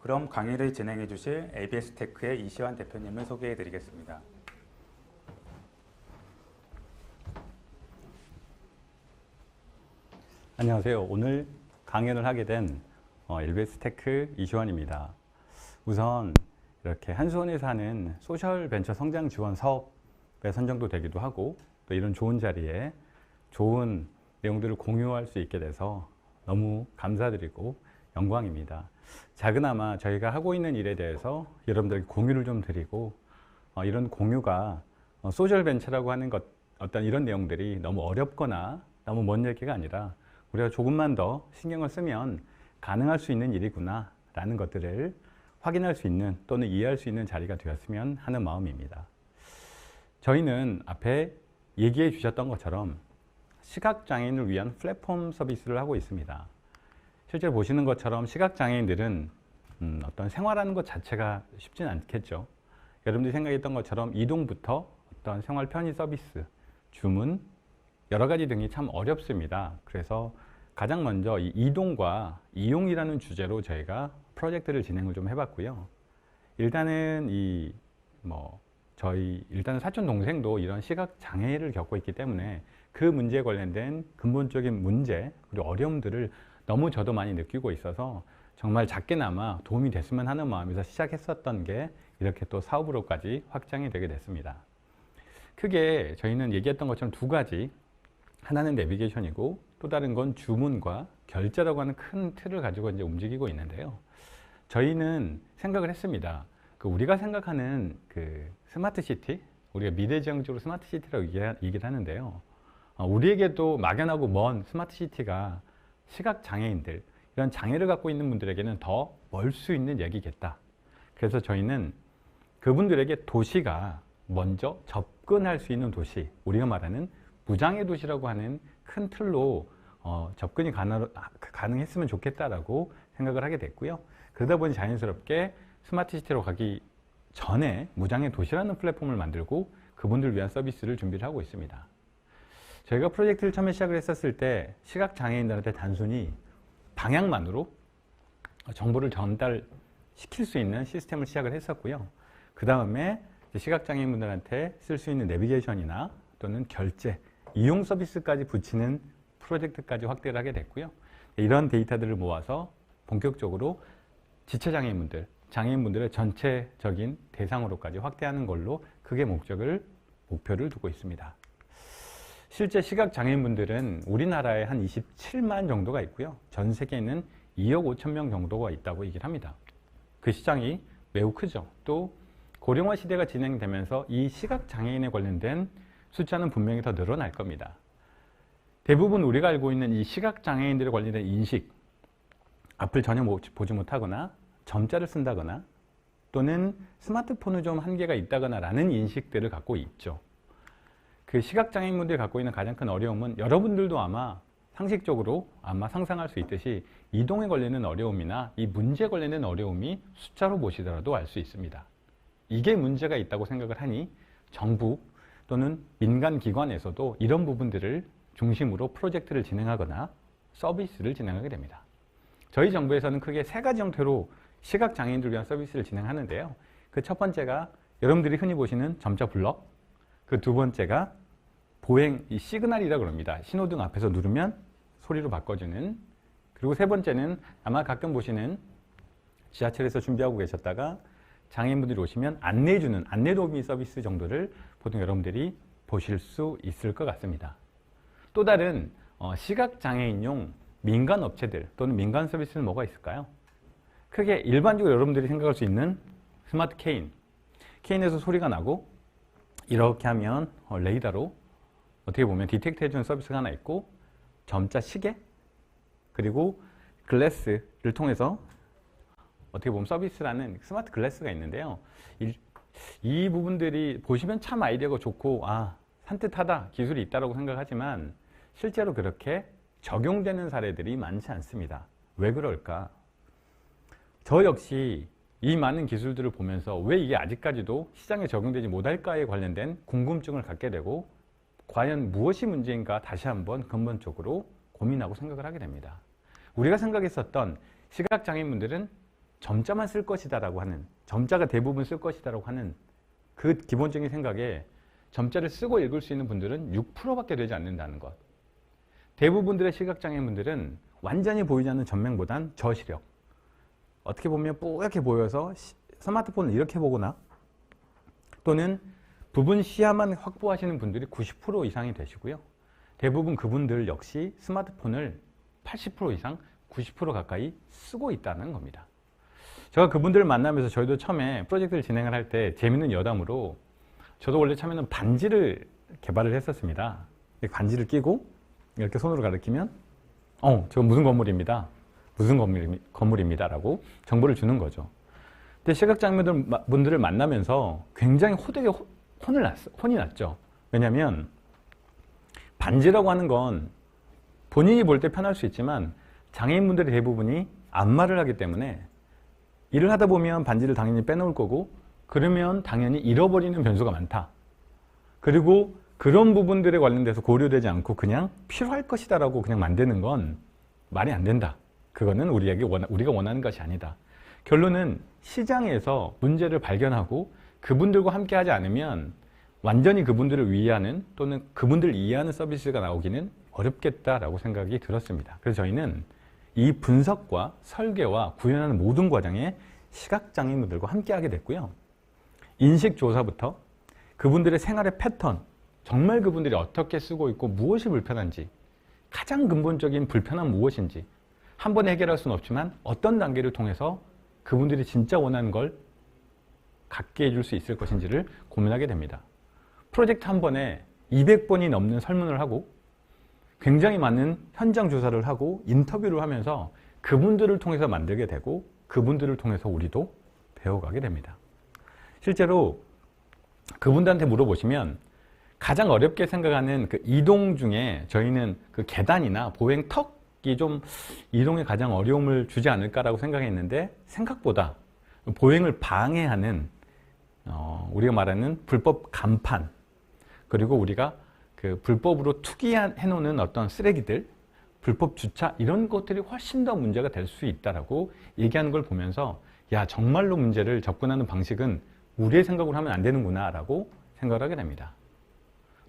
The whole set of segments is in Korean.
그럼 강의를 진행해 주실 ABS테크의 이시환 대표님을 소개해 드리겠습니다. 안녕하세요. 오늘 강연을 하게 된 ABS테크 이시환입니다. 우선 이렇게 한수원에서 하는 소셜 벤처 성장 지원 사업에 선정도 되기도 하고 또 이런 좋은 자리에 좋은 내용들을 공유할 수 있게 돼서 너무 감사드리고 영광입니다. 작은아마 저희가 하고 있는 일에 대해서 여러분들에게 공유를 좀 드리고 이런 공유가 소셜 벤처라고 하는 어떤 이런 내용들이 너무 어렵거나 너무 먼 얘기가 아니라 우리가 조금만 더 신경을 쓰면 가능할 수 있는 일이구나 라는 것들을 확인할 수 있는 또는 이해할 수 있는 자리가 되었으면 하는 마음입니다. 저희는 앞에 얘기해 주셨던 것처럼 시각장애인을 위한 플랫폼 서비스를 하고 있습니다. 실제로 보시는 것처럼 시각장애인들은 어떤 생활하는 것 자체가 쉽진 않겠죠. 여러분들이 생각했던 것처럼 이동부터 어떤 생활 편의 서비스, 주문, 여러 가지 등이 참 어렵습니다. 그래서 가장 먼저 이 이동과 이용이라는 주제로 저희가 프로젝트를 진행을 좀 해봤고요. 일단은 일단은 사촌 동생도 이런 시각 장애를 겪고 있기 때문에 그 문제에 관련된 근본적인 문제 그리고 어려움들을 너무 저도 많이 느끼고 있어서 정말 작게나마 도움이 됐으면 하는 마음에서 시작했었던 게 이렇게 또 사업으로까지 확장이 되게 됐습니다. 크게 저희는 얘기했던 것처럼 두 가지, 하나는 내비게이션이고 또 다른 건 주문과 결제라고 하는 큰 틀을 가지고 이제 움직이고 있는데요. 저희는 생각을 했습니다. 우리가 생각하는 스마트 시티, 우리가 미래지향적으로 스마트 시티라고 얘기를 하는데요. 우리에게도 막연하고 먼 스마트 시티가 시각 장애인들, 이런 장애를 갖고 있는 분들에게는 더 멀 수 있는 얘기겠다. 그래서 저희는 그분들에게 도시가 먼저 접근할 수 있는 도시, 우리가 말하는 무장애 도시라고 하는 큰 틀로 접근이 가능했으면 좋겠다라고 생각을 하게 됐고요. 그러다 보니 자연스럽게 스마트 시티로 가기 전에 무장애 도시라는 플랫폼을 만들고 그분들을 위한 서비스를 준비를 하고 있습니다. 저희가 프로젝트를 처음에 시작을 했었을 때 시각장애인들한테 단순히 방향만으로 정보를 전달시킬 수 있는 시스템을 시작을 했었고요. 그 다음에 시각장애인분들한테 쓸 수 있는 내비게이션이나 또는 결제, 이용 서비스까지 붙이는 프로젝트까지 확대를 하게 됐고요. 이런 데이터들을 모아서 본격적으로 지체장애인분들, 장애인분들의 전체적인 대상으로까지 확대하는 걸로 크게 목표를 두고 있습니다. 실제 시각장애인분들은 우리나라에 한 27만 정도가 있고요. 전 세계에는 2억 5천 명 정도가 있다고 얘기를 합니다. 그 시장이 매우 크죠. 또 고령화 시대가 진행되면서 이 시각장애인에 관련된 숫자는 분명히 더 늘어날 겁니다. 대부분 우리가 알고 있는 이 시각장애인들에 관련된 인식, 앞을 전혀 보지 못하거나 점자를 쓴다거나 또는 스마트폰은 좀 한계가 있다거나 라는 인식들을 갖고 있죠. 그 시각장애인분들이 갖고 있는 가장 큰 어려움은 여러분들도 아마 상식적으로 상상할 수 있듯이 이동에 관련된 어려움이나 이 문제에 관련된 어려움이 숫자로 보시더라도 알 수 있습니다. 이게 문제가 있다고 생각을 하니 정부 또는 민간기관에서도 이런 부분들을 중심으로 프로젝트를 진행하거나 서비스를 진행하게 됩니다. 저희 정부에서는 크게 세 가지 형태로 시각장애인들을 위한 서비스를 진행하는데요. 그 첫 번째가 여러분들이 흔히 보시는 점자 블럭, 그 두 번째가 보행 이 시그널이라고 합니다. 신호등 앞에서 누르면 소리로 바꿔주는. 그리고 세 번째는 아마 가끔 보시는 지하철에서 준비하고 계셨다가 장애인분들이 오시면 안내해주는 안내도우미 서비스 정도를 보통 여러분들이 보실 수 있을 것 같습니다. 또 다른 시각장애인용 민간 업체들 또는 민간 서비스는 뭐가 있을까요? 크게 일반적으로 여러분들이 생각할 수 있는 스마트 케인. 케인에서 소리가 나고 이렇게 하면 레이더로 어떻게 보면 디텍트 해주는 서비스가 하나 있고 점자 시계 그리고 글래스를 통해서 어떻게 보면 서비스라는 스마트 글래스가 있는데요. 이 부분들이 보시면 참 아이디어가 좋고 산뜻하다, 기술이 있다고 생각하지만 실제로 그렇게 적용되는 사례들이 많지 않습니다. 왜 그럴까? 저 역시 이 많은 기술들을 보면서 왜 이게 아직까지도 시장에 적용되지 못할까에 관련된 궁금증을 갖게 되고 과연 무엇이 문제인가 다시 한번 근본적으로 고민하고 생각을 하게 됩니다. 우리가 생각했었던 시각장애인분들은 점자만 쓸 것이다라고 하는, 점자가 대부분 쓸 것이다라고 하는 그 기본적인 생각에 점자를 쓰고 읽을 수 있는 분들은 6%밖에 되지 않는다는 것. 대부분들의 시각장애인분들은 완전히 보이지 않는 전면보단 저시력, 어떻게 보면 뿌옇게 보여서 스마트폰을 이렇게 보거나 또는 부분 시야만 확보하시는 분들이 90% 이상이 되시고요. 대부분 그분들 역시 스마트폰을 80% 이상, 90% 가까이 쓰고 있다는 겁니다. 제가 그분들을 만나면서 저희도 처음에 프로젝트를 진행을 할 때 재밌는 여담으로, 저도 원래 처음에는 반지를 개발을 했었습니다. 반지를 끼고 이렇게 손으로 가리키면 저거 무슨 건물입니다. 무슨 건물입니다. 라고 정보를 주는 거죠. 근데 시각장애인분들을 만나면서 굉장히 호되게 혼이 났죠. 왜냐하면 반지라고 하는 건 본인이 볼 때 편할 수 있지만 장애인분들의 대부분이 안마를 하기 때문에 일을 하다 보면 반지를 당연히 빼놓을 거고, 그러면 당연히 잃어버리는 변수가 많다. 그리고 그런 부분들에 관련돼서 고려되지 않고 그냥 필요할 것이다 라고 그냥 만드는 건 말이 안 된다. 그거는 우리가 원하는 것이 아니다. 결론은 시장에서 문제를 발견하고 그분들과 함께 하지 않으면 완전히 그분들을 위하는 또는 그분들을 이해하는 서비스가 나오기는 어렵겠다라고 생각이 들었습니다. 그래서 저희는 이 분석과 설계와 구현하는 모든 과정에 시각장애인분들과 함께 하게 됐고요. 인식조사부터 그분들의 생활의 패턴, 정말 그분들이 어떻게 쓰고 있고 무엇이 불편한지, 가장 근본적인 불편함은 무엇인지 한 번에 해결할 수는 없지만 어떤 단계를 통해서 그분들이 진짜 원하는 걸 갖게 해줄 수 있을 것인지를 고민하게 됩니다. 프로젝트 한 번에 200번이 넘는 설문을 하고 굉장히 많은 현장 조사를 하고 인터뷰를 하면서 그분들을 통해서 만들게 되고 그분들을 통해서 우리도 배워가게 됩니다. 실제로 그분들한테 물어보시면 가장 어렵게 생각하는 그 이동 중에 저희는 그 계단이나 보행턱이 좀 이동에 가장 어려움을 주지 않을까라고 생각했는데, 생각보다 보행을 방해하는 우리가 말하는 불법 간판, 그리고 우리가 그 불법으로 투기해 놓는 어떤 쓰레기들, 불법 주차, 이런 것들이 훨씬 더 문제가 될 수 있다라고 얘기하는 걸 보면서, 야, 정말로 문제를 접근하는 방식은 우리의 생각으로 하면 안 되는구나 라고 생각을 하게 됩니다.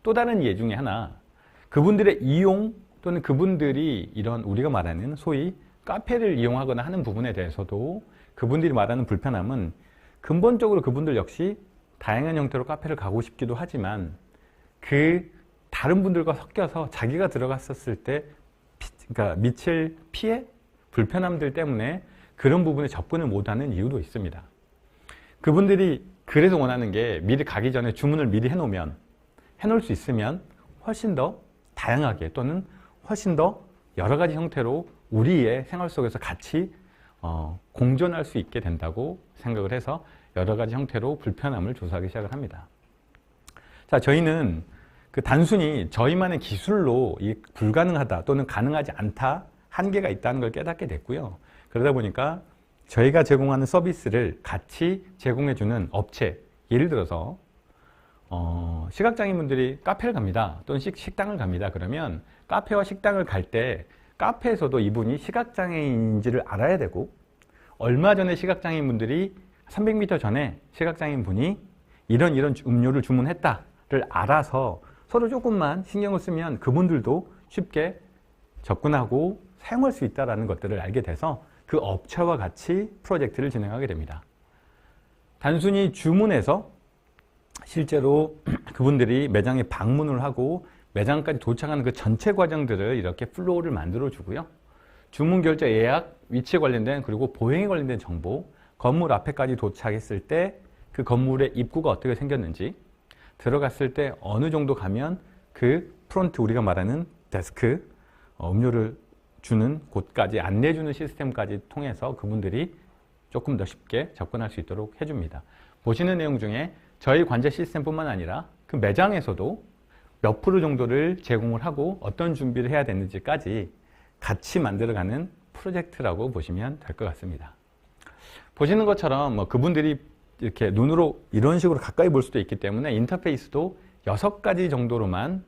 또 다른 예 중에 하나, 그분들의 이용 또는 그분들이 이런 우리가 말하는 소위 카페를 이용하거나 하는 부분에 대해서도 그분들이 말하는 불편함은 근본적으로 그분들 역시 다양한 형태로 카페를 가고 싶기도 하지만 그 다른 분들과 섞여서 자기가 들어갔었을 때 그러니까 미칠 피해, 불편함들 때문에 그런 부분에 접근을 못하는 이유도 있습니다. 그분들이 그래서 원하는 게 미리 가기 전에 주문을 미리 해놓을 수 있으면 훨씬 더 다양하게 또는 훨씬 더 여러 가지 형태로 우리의 생활 속에서 같이 공존할 수 있게 된다고 생각을 해서 여러 가지 형태로 불편함을 조사하기 시작을 합니다. 자, 저희는 그 단순히 저희만의 기술로 불가능하다 또는 가능하지 않다, 한계가 있다는 걸 깨닫게 됐고요. 그러다 보니까 저희가 제공하는 서비스를 같이 제공해주는 업체, 예를 들어서 시각장애인분들이 카페를 갑니다. 또는 식당을 갑니다. 그러면 카페와 식당을 갈 때 카페에서도 이분이 시각장애인인지를 알아야 되고, 얼마 전에 시각장애인분들이 300m 전에 시각장애인분이 이런 음료를 주문했다를 알아서 서로 조금만 신경을 쓰면 그분들도 쉽게 접근하고 사용할 수 있다는 것들을 알게 돼서 그 업체와 같이 프로젝트를 진행하게 됩니다. 단순히 주문해서 실제로 그분들이 매장에 방문을 하고 매장까지 도착하는 그 전체 과정들을 이렇게 플로우를 만들어 주고요. 주문 결제, 예약, 위치에 관련된 그리고 보행에 관련된 정보, 건물 앞에까지 도착했을 때 그 건물의 입구가 어떻게 생겼는지, 들어갔을 때 어느 정도 가면 그 프론트, 우리가 말하는 데스크, 음료를 주는 곳까지 안내해주는 시스템까지 통해서 그분들이 조금 더 쉽게 접근할 수 있도록 해줍니다. 보시는 내용 중에 저희 관제 시스템뿐만 아니라 그 매장에서도 몇 프로 정도를 제공을 하고 어떤 준비를 해야 되는지까지 같이 만들어가는 프로젝트라고 보시면 될 것 같습니다. 보시는 것처럼 그분들이 이렇게 눈으로 이런 식으로 가까이 볼 수도 있기 때문에 인터페이스도 6가지 정도로만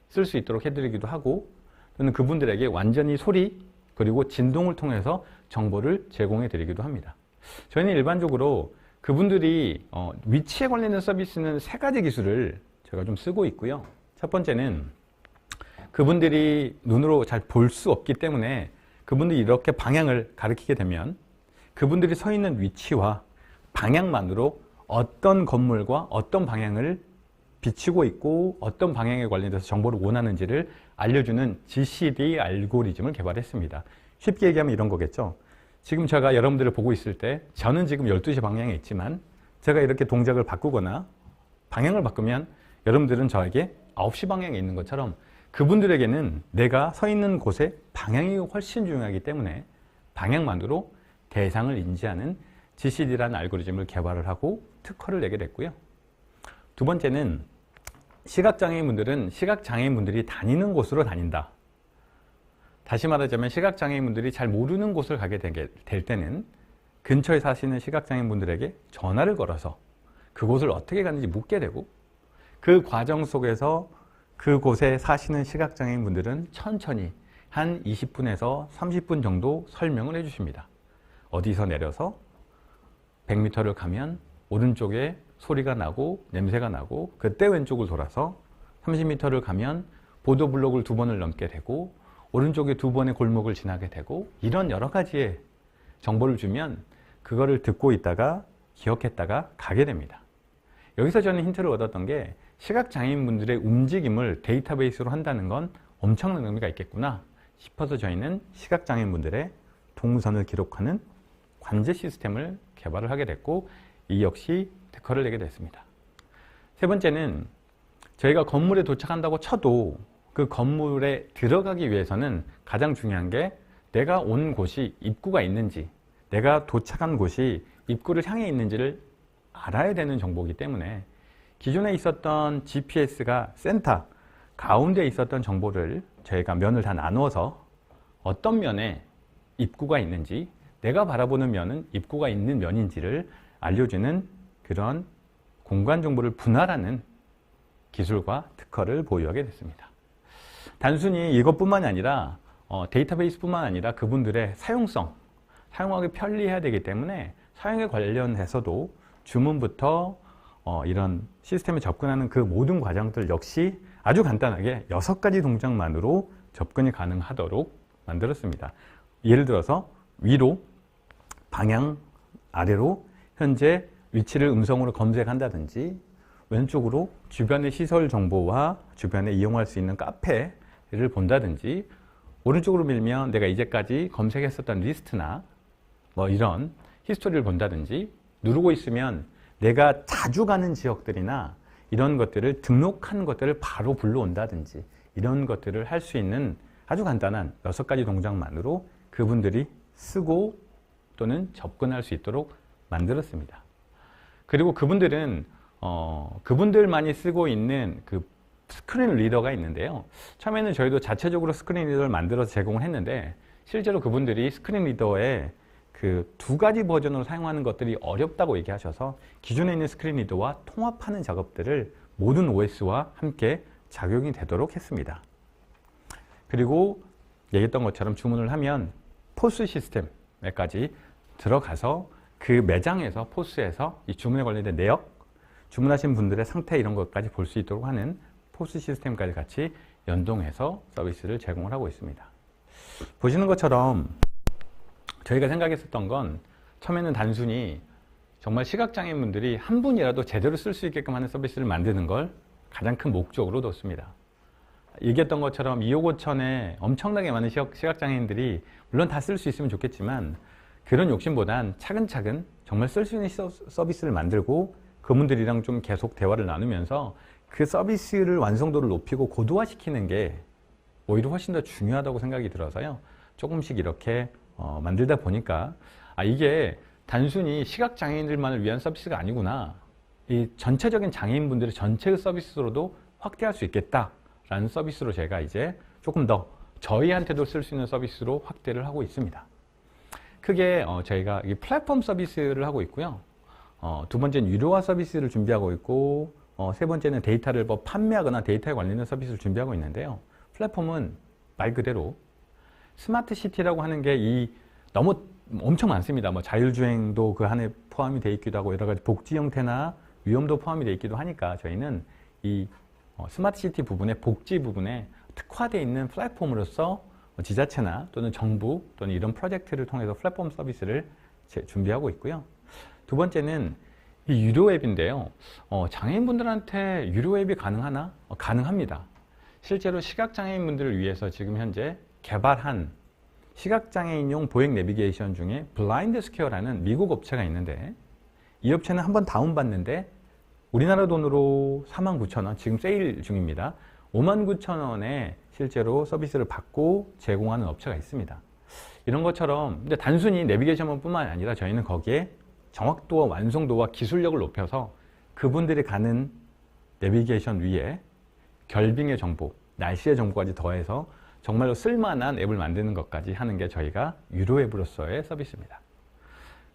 쓸 수 있도록 해드리기도 하고, 또는 그분들에게 완전히 소리 그리고 진동을 통해서 정보를 제공해 드리기도 합니다. 저희는 일반적으로 그분들이 위치에 관련된 서비스는 세 가지 기술을 제가 좀 쓰고 있고요. 첫 번째는 그분들이 눈으로 잘 볼 수 없기 때문에 그분들이 이렇게 방향을 가리키게 되면 그분들이 서 있는 위치와 방향만으로 어떤 건물과 어떤 방향을 비치고 있고 어떤 방향에 관련돼서 정보를 원하는지를 알려주는 GCD 알고리즘을 개발했습니다. 쉽게 얘기하면 이런 거겠죠. 지금 제가 여러분들을 보고 있을 때 저는 지금 12시 방향에 있지만 제가 이렇게 동작을 바꾸거나 방향을 바꾸면 여러분들은 저에게 9시 방향에 있는 것처럼 그분들에게는 내가 서 있는 곳의 방향이 훨씬 중요하기 때문에 방향만으로 대상을 인지하는 GCD라는 알고리즘을 개발을 하고 특허를 내게 됐고요. 두 번째는 시각장애인분들은 시각장애인분들이 다니는 곳으로 다닌다. 다시 말하자면 시각장애인분들이 잘 모르는 곳을 가게 될 때는 근처에 사시는 시각장애인분들에게 전화를 걸어서 그곳을 어떻게 가는지 묻게 되고 그 과정 속에서 그곳에 사시는 시각장애인분들은 천천히 한 20분에서 30분 정도 설명을 해주십니다. 어디서 내려서 100m를 가면 오른쪽에 소리가 나고 냄새가 나고 그때 왼쪽을 돌아서 30m를 가면 보도블록을 2번을 넘게 되고 오른쪽에 2번의 골목을 지나게 되고 이런 여러 가지의 정보를 주면 그거를 듣고 있다가 기억했다가 가게 됩니다. 여기서 저는 힌트를 얻었던 게 시각장애인분들의 움직임을 데이터베이스로 한다는 건 엄청난 의미가 있겠구나 싶어서 저희는 시각장애인분들의 동선을 기록하는 관제 시스템을 개발을 하게 됐고 이 역시 특허를 내게 됐습니다. 세 번째는 저희가 건물에 도착한다고 쳐도 그 건물에 들어가기 위해서는 가장 중요한 게 내가 온 곳이 입구가 있는지 내가 도착한 곳이 입구를 향해 있는지를 알아야 되는 정보이기 때문에 기존에 있었던 GPS가 센터 가운데 있었던 정보를 저희가 면을 다 나누어서 어떤 면에 입구가 있는지 내가 바라보는 면은 입구가 있는 면인지를 알려주는 그런 공간 정보를 분할하는 기술과 특허를 보유하게 됐습니다. 단순히 이것뿐만이 아니라 데이터베이스뿐만 아니라 그분들의 사용성, 사용하기 편리해야 되기 때문에 사용에 관련해서도 주문부터 이런 시스템에 접근하는 그 모든 과정들 역시 아주 간단하게 6가지 동작만으로 접근이 가능하도록 만들었습니다. 예를 들어서 위로, 방향, 아래로 현재 위치를 음성으로 검색한다든지 왼쪽으로 주변의 시설 정보와 주변에 이용할 수 있는 카페를 본다든지 오른쪽으로 밀면 내가 이제까지 검색했었던 리스트나 뭐 이런 히스토리를 본다든지 누르고 있으면 내가 자주 가는 지역들이나 이런 것들을 등록한 것들을 바로 불러온다든지 이런 것들을 할 수 있는 아주 간단한 6가지 동작만으로 그분들이 쓰고 또는 접근할 수 있도록 만들었습니다. 그리고 그분들은 그분들만이 쓰고 있는 그 스크린 리더가 있는데요. 처음에는 저희도 자체적으로 스크린 리더를 만들어서 제공을 했는데 실제로 그분들이 스크린 리더에 그 2가지 버전으로 사용하는 것들이 어렵다고 얘기하셔서 기존에 있는 스크린 리더와 통합하는 작업들을 모든 OS와 함께 작용이 되도록 했습니다. 그리고 얘기했던 것처럼 주문을 하면 포스 시스템에까지 들어가서 그 매장에서 포스에서 이 주문에 관련된 내역, 주문하신 분들의 상태 이런 것까지 볼 수 있도록 하는 포스 시스템까지 같이 연동해서 서비스를 제공을 하고 있습니다. 보시는 것처럼 저희가 생각했었던 건 처음에는 단순히 정말 시각장애인분들이 한 분이라도 제대로 쓸 수 있게끔 하는 서비스를 만드는 걸 가장 큰 목적으로 뒀습니다. 얘기했던 것처럼 2억 5천에 엄청나게 많은 시각장애인들이 물론 다 쓸 수 있으면 좋겠지만 그런 욕심보단 차근차근 정말 쓸 수 있는 서비스를 만들고 그분들이랑 좀 계속 대화를 나누면서 그 서비스를 완성도를 높이고 고도화시키는 게 오히려 훨씬 더 중요하다고 생각이 들어서요. 조금씩 이렇게 만들다 보니까 이게 단순히 시각장애인들만을 위한 서비스가 아니구나. 이 전체적인 장애인분들의 전체의 서비스로도 확대할 수 있겠다라는 서비스로 제가 이제 조금 더 저희한테도 쓸 수 있는 서비스로 확대를 하고 있습니다. 크게 저희가 플랫폼 서비스를 하고 있고요. 두 번째는 유료화 서비스를 준비하고 있고 세 번째는 데이터를 판매하거나 데이터에 관련된 서비스를 준비하고 있는데요. 플랫폼은 말 그대로 스마트 시티라고 하는 게 이 너무 엄청 많습니다. 뭐 자율주행도 그 안에 포함이 되어 있기도 하고 여러 가지 복지 형태나 위험도 포함이 되어 있기도 하니까 저희는 이 스마트시티 부분의 복지 부분에 특화되어 있는 플랫폼으로서 지자체나 또는 정부 또는 이런 프로젝트를 통해서 플랫폼 서비스를 준비하고 있고요. 두 번째는 이 유료 앱인데요. 장애인분들한테 유료 앱이 가능하나? 가능합니다. 실제로 시각장애인분들을 위해서 지금 현재 개발한 시각장애인용 보행 내비게이션 중에 블라인드 스퀘어라는 미국 업체가 있는데 이 업체는 한번 다운받는데 우리나라 돈으로 49,000원, 지금 세일 중입니다. 59,000원에 실제로 서비스를 받고 제공하는 업체가 있습니다. 이런 것처럼 근데 단순히 내비게이션만 뿐만 아니라 저희는 거기에 정확도와 완성도와 기술력을 높여서 그분들이 가는 내비게이션 위에 결빙의 정보, 날씨의 정보까지 더해서 정말로 쓸만한 앱을 만드는 것까지 하는 게 저희가 유료 앱으로서의 서비스입니다.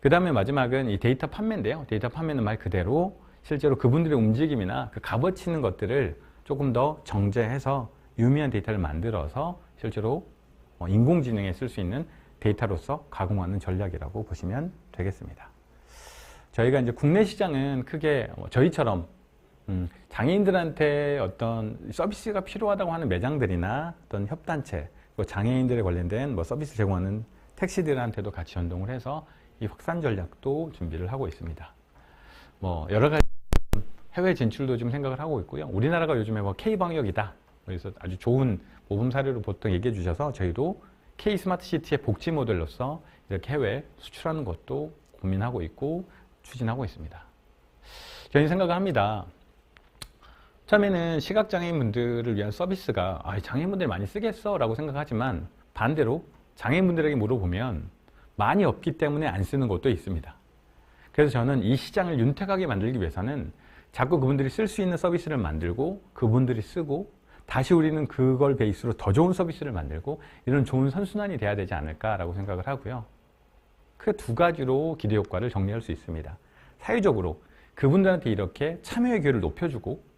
그 다음에 마지막은 이 데이터 판매인데요. 데이터 판매는 말 그대로 실제로 그분들의 움직임이나 그 값어치는 것들을 조금 더 정제해서 유의미한 데이터를 만들어서 실제로 인공지능에 쓸 수 있는 데이터로서 가공하는 전략이라고 보시면 되겠습니다. 저희가 이제 국내 시장은 크게 저희처럼 장애인들한테 어떤 서비스가 필요하다고 하는 매장들이나 어떤 협단체, 장애인들에 관련된 뭐 서비스 제공하는 택시들한테도 같이 연동을 해서 이 확산 전략도 준비를 하고 있습니다. 뭐 여러 가지 해외 진출도 좀 생각을 하고 있고요. 우리나라가 요즘에 뭐 K-방역이다. 그래서 아주 좋은 모범 사례로 보통 얘기해 주셔서 저희도 K-스마트시티의 복지 모델로서 이렇게 해외 수출하는 것도 고민하고 있고 추진하고 있습니다. 저희는 생각을 합니다. 처음에는 시각장애인분들을 위한 서비스가 장애인분들이 많이 쓰겠어? 라고 생각하지만 반대로 장애인분들에게 물어보면 많이 없기 때문에 안 쓰는 것도 있습니다. 그래서 저는 이 시장을 윤택하게 만들기 위해서는 자꾸 그분들이 쓸 수 있는 서비스를 만들고 그분들이 쓰고 다시 우리는 그걸 베이스로 더 좋은 서비스를 만들고 이런 좋은 선순환이 돼야 되지 않을까라고 생각을 하고요. 그 두 가지로 기대 효과를 정리할 수 있습니다. 사회적으로 그분들한테 이렇게 참여의 기회를 높여주고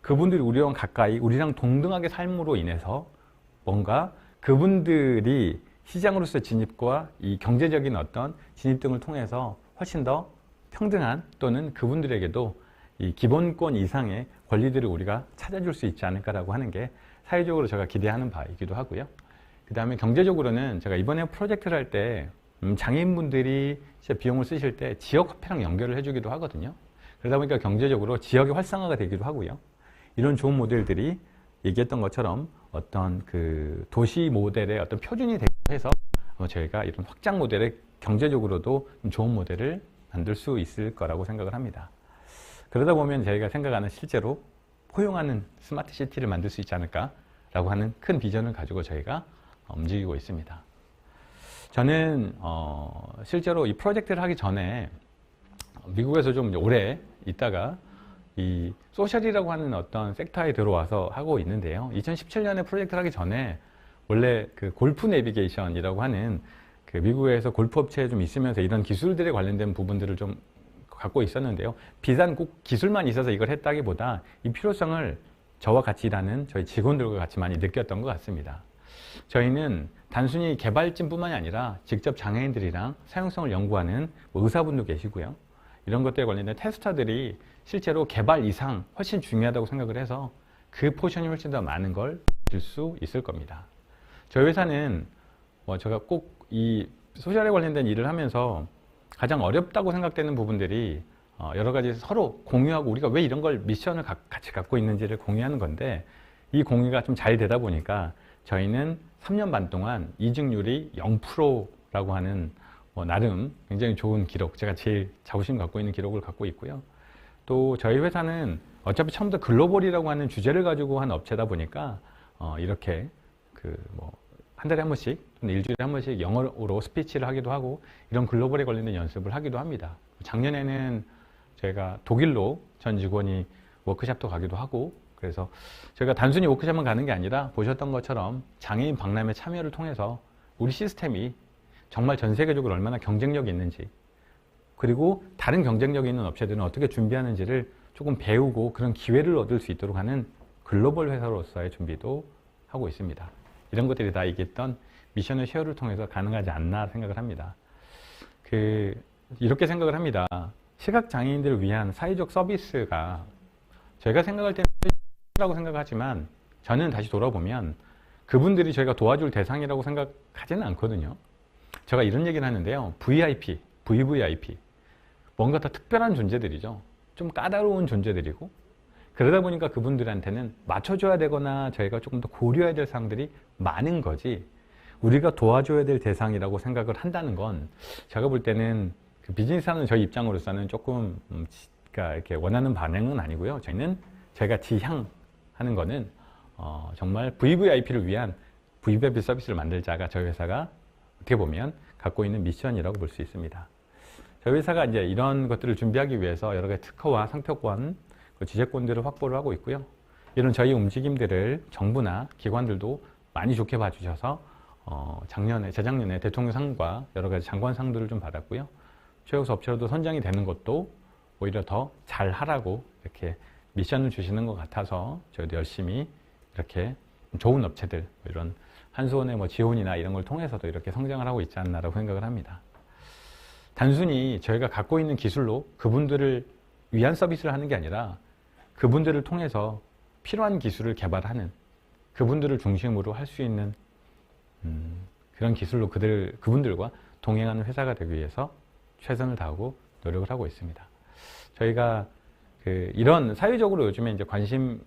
그분들이 우리랑 가까이 우리랑 동등하게 삶으로 인해서 뭔가 그분들이 시장으로서의 진입과 이 경제적인 어떤 진입 등을 통해서 훨씬 더 평등한 또는 그분들에게도 이 기본권 이상의 권리들을 우리가 찾아줄 수 있지 않을까라고 하는 게 사회적으로 제가 기대하는 바이기도 하고요. 그 다음에 경제적으로는 제가 이번에 프로젝트를 할 때 장애인분들이 비용을 쓰실 때 지역 화폐랑 연결을 해주기도 하거든요. 그러다 보니까 경제적으로 지역의 활성화가 되기도 하고요. 이런 좋은 모델들이 얘기했던 것처럼 어떤 그 도시 모델의 어떤 표준이 되기도 해서 저희가 이런 확장 모델의 경제적으로도 좋은 모델을 만들 수 있을 거라고 생각을 합니다. 그러다 보면 저희가 생각하는 실제로 포용하는 스마트 시티를 만들 수 있지 않을까라고 하는 큰 비전을 가지고 저희가 움직이고 있습니다. 저는 실제로 이 프로젝트를 하기 전에 미국에서 좀 오래 있다가 이 소셜이라고 하는 어떤 섹터에 들어와서 하고 있는데요. 2017년에 프로젝트를 하기 전에 원래 그 골프 내비게이션이라고 하는 그 미국에서 골프 업체에 좀 있으면서 이런 기술들에 관련된 부분들을 좀 갖고 있었는데요. 비단 꼭 기술만 있어서 이걸 했다기보다 이 필요성을 저와 같이 일하는 저희 직원들과 같이 많이 느꼈던 것 같습니다. 저희는 단순히 개발진뿐만이 아니라 직접 장애인들이랑 사용성을 연구하는 의사분도 계시고요. 이런 것들에 관련된 테스터들이 실제로 개발 이상 훨씬 중요하다고 생각을 해서 그 포션이 훨씬 더 많은 걸 줄 수 있을 겁니다. 저희 회사는 제가 꼭 이 소셜에 관련된 일을 하면서 가장 어렵다고 생각되는 부분들이 여러 가지 서로 공유하고 우리가 왜 이런 걸 미션을 같이 갖고 있는지를 공유하는 건데 이 공유가 좀 잘 되다 보니까 저희는 3년 반 동안 이직률이 0%라고 하는 나름 굉장히 좋은 기록, 제가 제일 자부심 갖고 있는 기록을 갖고 있고요. 또 저희 회사는 어차피 처음부터 글로벌이라고 하는 주제를 가지고 한 업체다 보니까 이렇게 한 달에 한 번씩 또는 일주일에 한 번씩 영어로 스피치를 하기도 하고 이런 글로벌에 관련된 연습을 하기도 합니다. 작년에는 제가 독일로 전 직원이 워크숍도 가기도 하고 그래서 저희가 단순히 워크숍만 가는 게 아니라 보셨던 것처럼 장애인 박람회 참여를 통해서 우리 시스템이 정말 전 세계적으로 얼마나 경쟁력이 있는지 그리고 다른 경쟁력이 있는 업체들은 어떻게 준비하는지를 조금 배우고 그런 기회를 얻을 수 있도록 하는 글로벌 회사로서의 준비도 하고 있습니다. 이런 것들이 다 얘기했던 미션의 쉐어를 통해서 가능하지 않나 생각을 합니다. 이렇게 생각을 합니다. 시각장애인들을 위한 사회적 서비스가 저희가 생각할 때는 라고 생각하지만 저는 다시 돌아보면 그분들이 저희가 도와줄 대상이라고 생각하지는 않거든요. 제가 이런 얘기를 하는데요. VIP, VVIP 뭔가 더 특별한 존재들이죠. 좀 까다로운 존재들이고 그러다 보니까 그분들한테는 맞춰줘야 되거나 저희가 조금 더 고려해야 될 사항들이 많은 거지 우리가 도와줘야 될 대상이라고 생각을 한다는 건 제가 볼 때는 그 비즈니스하는 저희 입장으로서는 조금 그러니까 이렇게 원하는 반응은 아니고요. 저희는 저희가 지향하는 거는 정말 VVIP를 위한 VVIP 서비스를 만들자가 저희 회사가 어떻게 보면 갖고 있는 미션이라고 볼 수 있습니다. 저희 회사가 이제 이런 것들을 준비하기 위해서 여러 가지 특허와 상표권, 지재권들을 확보를 하고 있고요. 이런 저희 움직임들을 정부나 기관들도 많이 좋게 봐주셔서 재작년에 대통령상과 여러 가지 장관상들을 좀 받았고요. 최우수 업체로도 선정이 되는 것도 오히려 더 잘하라고 이렇게 미션을 주시는 것 같아서 저희도 열심히 이렇게 좋은 업체들, 이런 한수원의 뭐 지원이나 이런 걸 통해서도 이렇게 성장을 하고 있지 않나라고 생각을 합니다. 단순히 저희가 갖고 있는 기술로 그분들을 위한 서비스를 하는 게 아니라 그분들을 통해서 필요한 기술을 개발하는 그분들을 중심으로 할 수 있는 그런 기술로 그분들과 동행하는 회사가 되기 위해서 최선을 다하고 노력을 하고 있습니다. 저희가 이런 사회적으로 요즘에 이제 관심을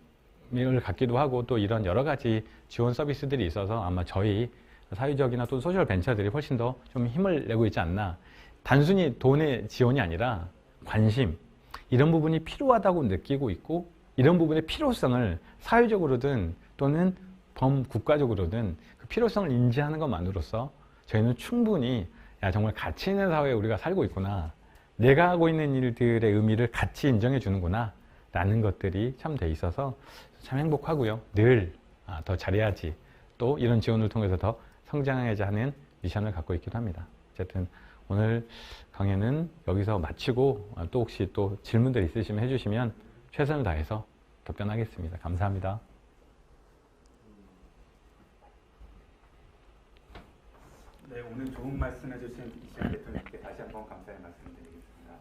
갖기도 하고 또 이런 여러 가지 지원 서비스들이 있어서 아마 저희 사회적이나 또 소셜 벤처들이 훨씬 더 좀 힘을 내고 있지 않나. 단순히 돈의 지원이 아니라 관심, 이런 부분이 필요하다고 느끼고 있고 이런 부분의 필요성을 사회적으로든 또는 범국가적으로든 그 필요성을 인지하는 것만으로써 저희는 충분히 정말 가치 있는 사회에 우리가 살고 있구나, 내가 하고 있는 일들의 의미를 같이 인정해 주는구나 라는 것들이 참 돼 있어서 참 행복하고요. 늘 더 잘해야지, 또 이런 지원을 통해서 더 성장해야지 하는 미션을 갖고 있기도 합니다. 어쨌든 오늘 강연은 여기서 마치고 또 혹시 또 질문들 있으시면 해주시면 최선을 다해서 답변하겠습니다. 감사합니다. 네, 오늘 좋은 말씀 해주신 이시안 대표님께 다시 한번 감사의 말씀드리겠습니다.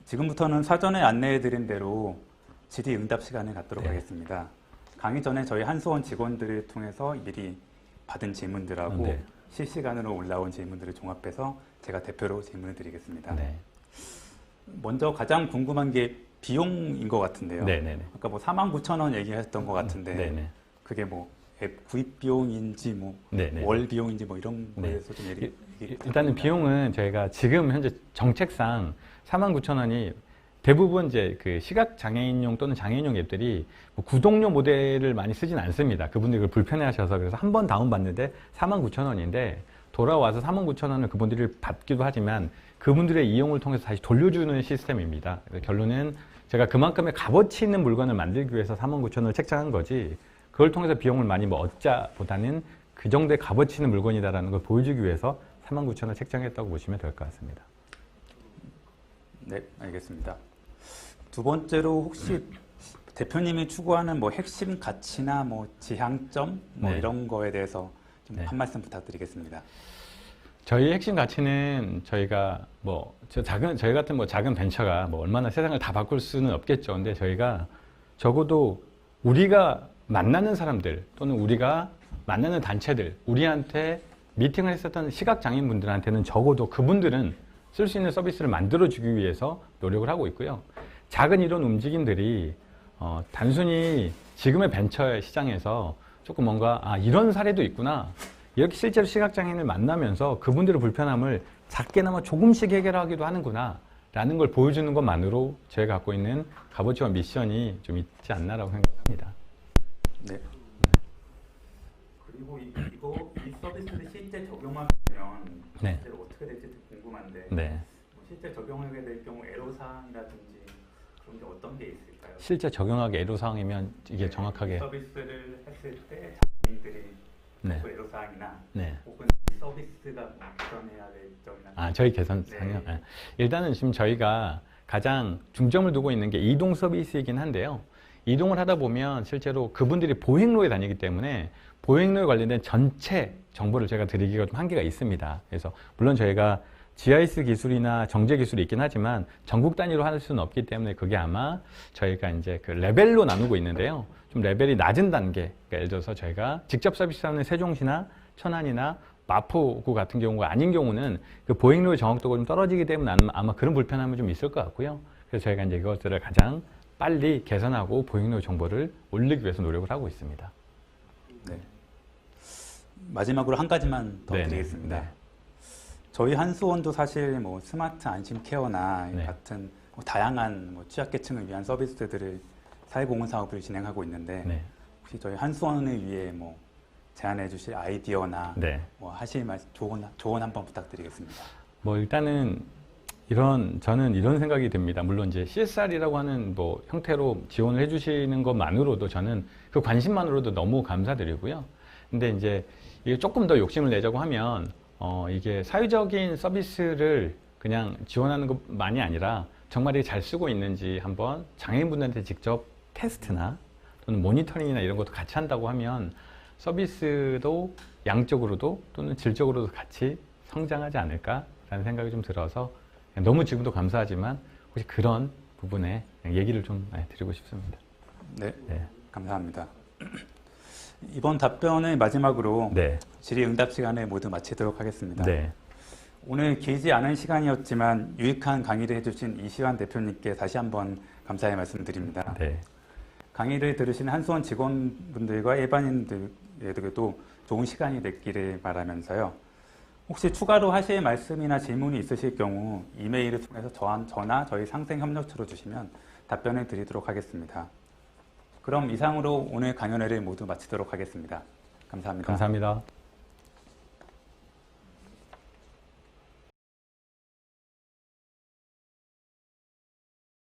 지금부터는 사전에 안내해드린 대로 질의 응답 시간을 갖도록 하겠습니다. 강의 전에 저희 한수원 직원들을 통해서 미리 받은 질문들하고 실시간으로 올라온 질문들을 종합해서 제가 대표로 질문을 드리겠습니다. 먼저 가장 궁금한 게 비용인 것 같은데요. 아까 뭐 49,000원 얘기했던 것 같은데 그게 뭐 앱 구입 비용인지 뭐 월 비용인지 뭐 이런 거에 대해서 좀 일단은 비용은 저희가 지금 현재 정책상 49,000원이 대부분 이제 그 시각장애인용 또는 장애인용 앱들이 뭐 구독료 모델을 많이 쓰진 않습니다. 그분들이 그걸 불편해 하셔서. 그래서 한 번 다운받는데 49,000원인데 돌아와서 49,000원을 그분들이 받기도 하지만 그분들의 이용을 통해서 다시 돌려주는 시스템입니다. 결론은 제가 그만큼의 값어치 있는 물건을 만들기 위해서 49,000원을 책정한 거지 그걸 통해서 비용을 많이 뭐 얻자보다는 그 정도의 값어치 있는 물건이다라는 걸 보여주기 위해서 49,000원을 책정했다고 보시면 될 것 같습니다. 네, 알겠습니다. 두 번째로 혹시 대표님이 추구하는 뭐 핵심 가치나 뭐 지향점 뭐 이런 거에 대해서 좀 한 말씀 부탁드리겠습니다. 저희 핵심 가치는 저희가 저희 같은 뭐 작은 벤처가 뭐 얼마나 세상을 다 바꿀 수는 없겠죠. 근데 저희가 적어도 우리가 만나는 사람들 또는 우리가 만나는 단체들, 우리한테 미팅을 했었던 시각장애인분들한테는 적어도 그분들은 쓸 수 있는 서비스를 만들어주기 위해서 노력을 하고 있고요. 작은 이런 움직임들이 단순히 지금의 벤처 시장에서 조금 뭔가 이런 사례도 있구나, 이렇게 실제로 시각장애인을 만나면서 그분들의 불편함을 작게나마 조금씩 해결하기도 하는구나 라는 걸 보여주는 것만으로 저희가 갖고 있는 값어치와 미션이 좀 있지 않나라고 생각합니다. 네. 그리고 이 서비스를 실제 적용하면 실제로 어떻게 될지 궁금한데 뭐 실제 적용하게 될 경우 애로사항이라든지 그런 게 어떤 게 있을까요? 실제 적용하기 애로사항이면 이게 정확하게 서비스를 했을 때 장애인들이 애로사항이나 혹은 이 서비스가 뭐 개선해야 될 점이나 저희 개선상이요? 일단은 지금 저희가 가장 중점을 두고 있는 게 이동 서비스이긴 한데요. 이동을 하다 보면 실제로 그분들이 보행로에 다니기 때문에 보행로에 관련된 전체 정보를 제가 드리기가 좀 한계가 있습니다. 그래서 물론 저희가 GIS 기술이나 정제 기술이 있긴 하지만 전국 단위로 할 수는 없기 때문에 그게 아마 저희가 이제 그 레벨로 나누고 있는데요. 좀 레벨이 낮은 단계, 그러니까 예를 들어서 저희가 직접 서비스하는 세종시나 천안이나 마포구 같은 경우가 아닌 경우는 그 보행로의 정확도가 좀 떨어지기 때문에 아마 그런 불편함이 좀 있을 것 같고요. 그래서 저희가 이제 이것들을 가장 빨리 개선하고 보행로 정보를 올리기 위해서 노력을 하고 있습니다. 네. 마지막으로 한 가지만 더 네네. 드리겠습니다. 네. 저희 한수원도 사실 뭐 스마트 안심 케어나 네. 같은 뭐 다양한 뭐 취약계층을 위한 서비스들을 사회공헌 사업을 진행하고 있는데 네. 혹시 저희 한수원을 위해 뭐 제안해 주실 아이디어나 네. 뭐 하실 말 조언 한번 부탁드리겠습니다. 뭐 일단은 저는 이런 생각이 듭니다. 물론 이제 CSR이라고 하는 뭐 형태로 지원을 해주시는 것만으로도 저는 그 관심만으로도 너무 감사드리고요. 근데 이제 이게 조금 더 욕심을 내자고 하면 이게 사회적인 서비스를 그냥 지원하는 것만이 아니라 정말 이게 잘 쓰고 있는지 한번 장애인분들한테 직접 테스트나 또는 모니터링이나 이런 것도 같이 한다고 하면 서비스도 양적으로도 또는 질적으로도 같이 성장하지 않을까라는 생각이 좀 들어서 너무 지금도 감사하지만 혹시 그런 부분에 얘기를 좀 드리고 싶습니다. 네, 네. 감사합니다. 이번 답변을 마지막으로 네. 질의응답 시간을 모두 마치도록 하겠습니다. 네. 오늘 길지 않은 시간이었지만 유익한 강의를 해주신 이시환 대표님께 다시 한번 감사의 말씀드립니다. 네. 강의를 들으신 한수원 직원분들과 일반인들에게도 좋은 시간이 됐기를 바라면서요. 혹시 추가로 하실 말씀이나 질문이 있으실 경우 이메일을 통해서 저나 저희 상생협력처로 주시면 답변을 드리도록 하겠습니다. 그럼 이상으로 오늘 강연회를 모두 마치도록 하겠습니다. 감사합니다. 감사합니다.